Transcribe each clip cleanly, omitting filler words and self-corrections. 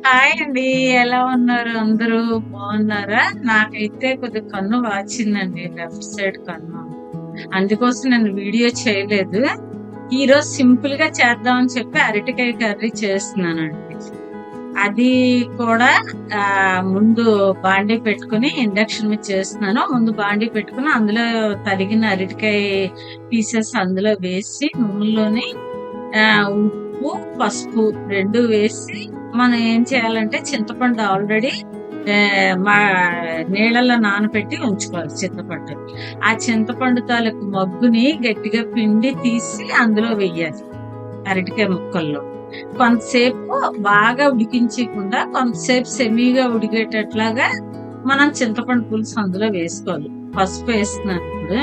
Hi అండి. ఎలా ఉన్నారు అందరూ? బాగున్నారా? నాకైతే కొద్దిగా కన్ను వాచిందండి లెఫ్ట్ సైడ్ కన్ను. అందుకోసం నేను వీడియో చేయలేదు. ఈరోజు సింపుల్‌గా చేద్దామని చెప్పి అరటికాయ కర్రీ చేస్తున్నానండి. అది కూడా ముందు బాండీ పెట్టుకొని ఇండక్షన్ మీద చేస్తున్నాను. ముందు బాండీ పెట్టుకొని అందులో తరిగిన అరటికాయ పీసెస్ అందులో వేసి నూనెలోని ఉప్పు, పసుపు 2 వేసి మనం ఏం చేయాలంటే చింతపండు ఆల్రెడీ మా నీళ్ళలో నానబెట్టి ఉంచుకోవాలి చింతపండు. ఆ చింతపండు తాలూకు మగ్గుని గట్టిగా పిండి తీసి అందులో వెయ్యాలి అరటికాయ ముక్కల్లో. కొంతసేపు బాగా ఉడికించకుండా కొంతసేపు సెమీగా ఉడికేటట్లాగా మనం చింతపండు పులుసు అందులో వేసుకోవాలి. పసుపు వేస్తున్నాను ఇప్పుడు.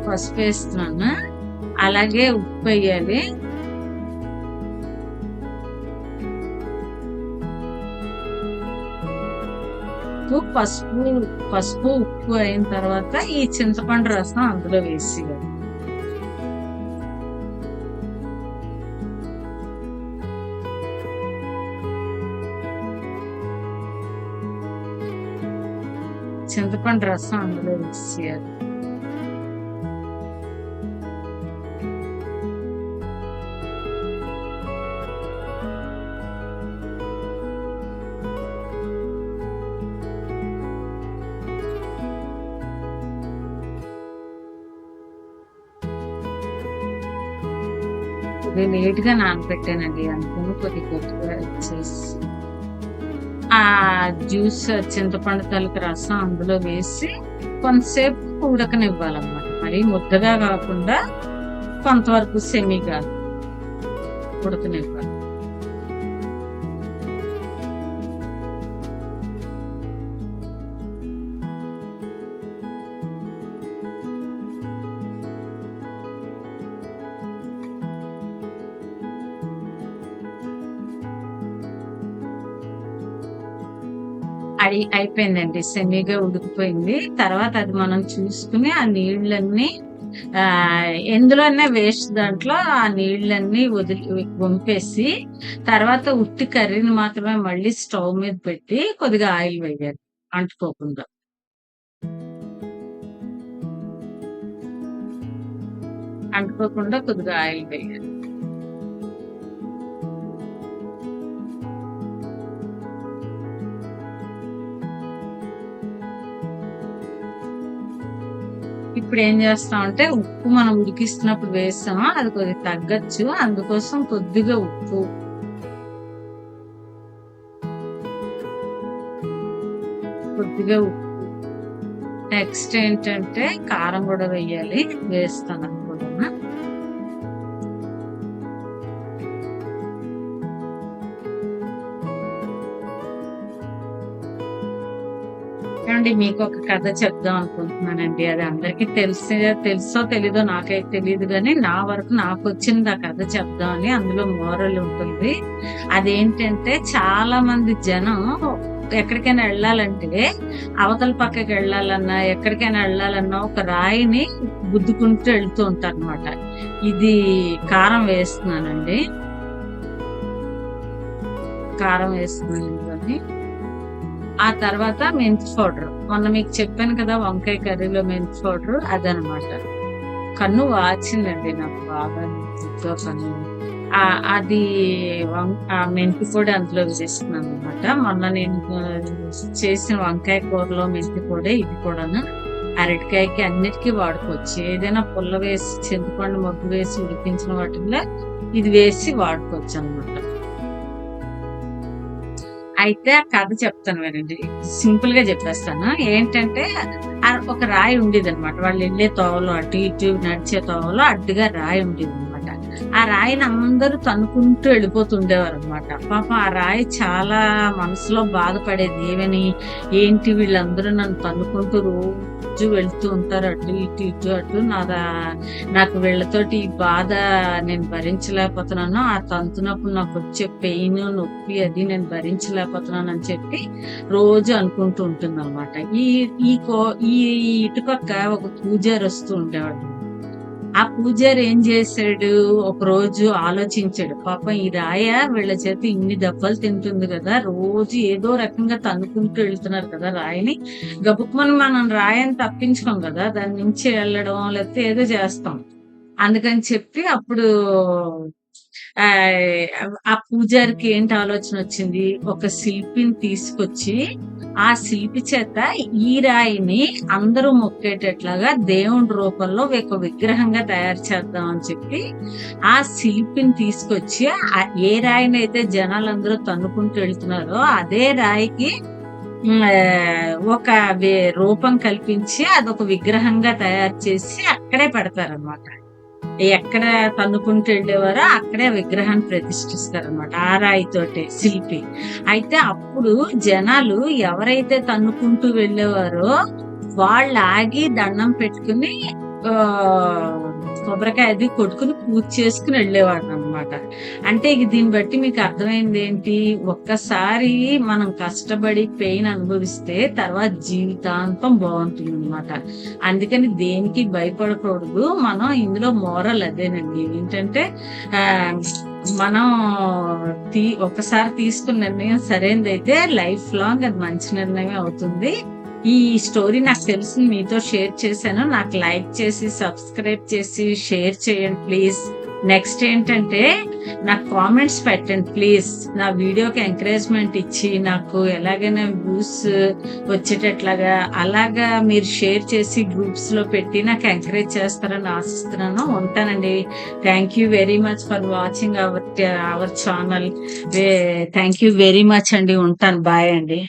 పసుపు వేస్తున్నాను. అలాగే ఉప్పు వేయాలి. పసుపు ఉప్పు అయిన తర్వాత ఈ చింతపండు రసం అందులో వేసేయాలి. చింతపండు రసం అందులో వేసేయాలి. ఇది లేట్ గా నానబెట్టానండి అందుకని కొద్దిగా గట్టిగా చేసి ఆ జ్యూస్ చింతపండు తాలూకు రసం అందులో వేసి కొంతసేపు ఉడకనివ్వాలన్నమాట. మరి ముద్దగా కాకుండా కొంతవరకు సెమీగా ఉడకనివ్వాలి. అయిపోయిందండి. సెమీగా ఉడికిపోయింది. తర్వాత అది మనం చూసుకుని ఆ నీళ్ళన్నీ ఎందులోనే వేస్ట్ దాంట్లో ఆ నీళ్ళన్నీ వంపేసి తర్వాత ఉట్టి కర్రీని మాత్రమే మళ్ళీ స్టవ్ మీద పెట్టి కొద్దిగా ఆయిల్ వేయాలి అంటుకోకుండా. కొద్దిగా ఆయిల్ వేయాలి. ఇప్పుడు ఏం చేస్తామంటే ఉప్పు మనం ఉడికిస్తున్నప్పుడు వేస్తామా అది కొద్దిగా తగ్గచ్చు. అందుకోసం కొద్దిగా ఉప్పు నెక్స్ట్ ఏంటంటే కారం కూడా వేయాలి. వేస్తాను అనుకుంటున్నా. ఏమండి మీకు ఒక కథ చెప్దాం అనుకుంటున్నానండి. అది అందరికీ తెలుసో తెలీదో నాకైతే తెలియదు కానీ నా వరకు నాకు వచ్చింది ఆ కథ చెప్దామని. అందులో మోరల్ ఉంటుంది. అదేంటంటే చాలా మంది జనం ఎక్కడికైనా వెళ్ళాలంటే అవతల పక్కకి వెళ్ళాలన్నా ఎక్కడికైనా వెళ్ళాలన్నా ఒక రాయిని గుద్దుకుంటూ వెళ్తూ ఉంటారు అనమాట. ఇది కారం వేస్తున్నానండి. ఆ తర్వాత మెంతి పౌడర్. మొన్న మీకు చెప్పాను కదా వంకాయ కర్రీలో మెంతి పౌడర్ అదనమాట. కన్ను వాచిందండి నాకు బాగా కన్ను. అది మెంతి పొడి అందులో వేసేస్తున్నాను అనమాట. మొన్న నేను చేసిన వంకాయ కూరలో మెంతి పొడి ఇది కూడాను అరటికాయకి అన్నిటికీ వాడుకోవచ్చు. ఏదైనా పుల్ల వేసి చింతపండు మగ్గు వేసి ఉడికించిన వాటిల్లో ఇది వేసి వాడుకోవచ్చు అనమాట. అయితే ఆ కథ చెప్తాను వినండి. సింపుల్ గా చెప్పేస్తాను. ఏంటంటే ఒక రాయి ఉండేది అనమాట. వాళ్ళు వెళ్ళే తోవలో అటు ఇటు నడిచే తోవలో అడ్డుగా రాయి ఉండేది అనమాట. ఆ రాయిని అందరూ తన్నుకుంటూ వెళ్ళిపోతుండేవారు అనమాట. పాపం ఆ రాయి చాలా మనసులో బాధపడేది. ఏమని ఏంటి వీళ్ళందరూ నన్ను తన్నుకుంటూ రోజు వెళ్తూ ఉంటారు అటు ఇటు ఇటు అటు నాకు వీళ్ళతోటి ఈ బాధ నేను భరించలేకపోతున్నాను. ఆ తంతునప్పుడు నాకు వచ్చే పెయిన్ నొప్పి అది నేను భరించలేకపోతున్నాను అని చెప్పి రోజు అనుకుంటూ ఉంటుంది అనమాట. ఈ ఈ ఇటుపక్క ఒక పూజారి వస్తూ ఉండేవాడు. ఆ పూజారి ఏం చేశాడు, ఒకరోజు ఆలోచించాడు. పాపం ఈ రాయ వీళ్ళ చేత ఇన్ని దెబ్బలు తింటుంది కదా! రోజు ఏదో రకంగా తన్నుకుంటూ వెళ్తున్నారు కదా రాయిని. గబుక్కుమని మనం రాయని తప్పించుకోం కదా! దాని నుంచి వెళ్ళడం లేకపోతే ఏదో చేస్తాం. అందుకని చెప్పి అప్పుడు ఆ పూజారికి ఏంటి ఆలోచనొచ్చింది, ఒక శిల్పిని తీసుకొచ్చి, ఆ శిల్పి చేత ఈ రాయిని అందరూ మొక్కేటట్లాగా దేవుడి రూపంలో ఒక విగ్రహంగా తయారు చేద్దాం అని చెప్పి, ఆ శిల్పిని తీసుకొచ్చి ఏ రాయినైతే జనాలందరూ తన్నుకుంటూ వెళ్తున్నారో అదే రాయికి ఒక రూపం కల్పించి అదొక విగ్రహంగా తయారు చేసి అక్కడే పెడతారనమాట. ఎక్కడ తన్నుకుంటూ వెళ్ళేవారో అక్కడే విగ్రహాన్ని ప్రతిష్ఠిస్తారనమాట. ఆ రాయితోటే శిల్పి. అయితే అప్పుడు జనాలు ఎవరైతే తన్నుకుంటూ వెళ్ళేవారో వాళ్ళు ఆగి దండం పెట్టుకుని ఆహ్, కొబ్బరికాయ అది కొట్టుకుని పూజ చేసుకొని వెళ్ళేవాళ్ళనమాట. అంటే ఇక దీన్ని బట్టి మీకు అర్థమైందేంటి? ఒక్కసారి మనం కష్టపడి పెయిన్ అనుభవిస్తే తర్వాత జీవితాంతం బావుంటుందనమాట. అందుకని దేనికి భయపడకూడదు. మనం ఇందులో మోరల్ అదేనండి. ఏంటంటే ఆహ్, మనం ఒక్కసారి తీసుకున్న నిర్ణయం సరైనదైతే లైఫ్ లాంగ్ అది మంచి నిర్ణయమే అవుతుంది. ఈ స్టోరీ నాకు తెలిసింది మీతో షేర్ చేశాను. నాకు లైక్ చేసి, సబ్స్క్రైబ్ చేసి, షేర్ చేయండి ప్లీజ్. నెక్స్ట్ ఏంటంటే నాకు కామెంట్స్ పెట్టండి ప్లీజ్. నా వీడియోకి ఎంకరేజ్‌మెంట్ ఇచ్చి నాకు ఎలాగైనా వ్యూస్ వచ్చేటట్లాగా అలాగా మీరు షేర్ చేసి గ్రూప్స్‌లో పెట్టి నాకు ఎంకరేజ్ చేస్తారని ఆశిస్తున్నాను. ఉంటానండి. Thank you very much for watching our channel. Thank you very much అండి. ఉంటాను. బాయ్ అండి.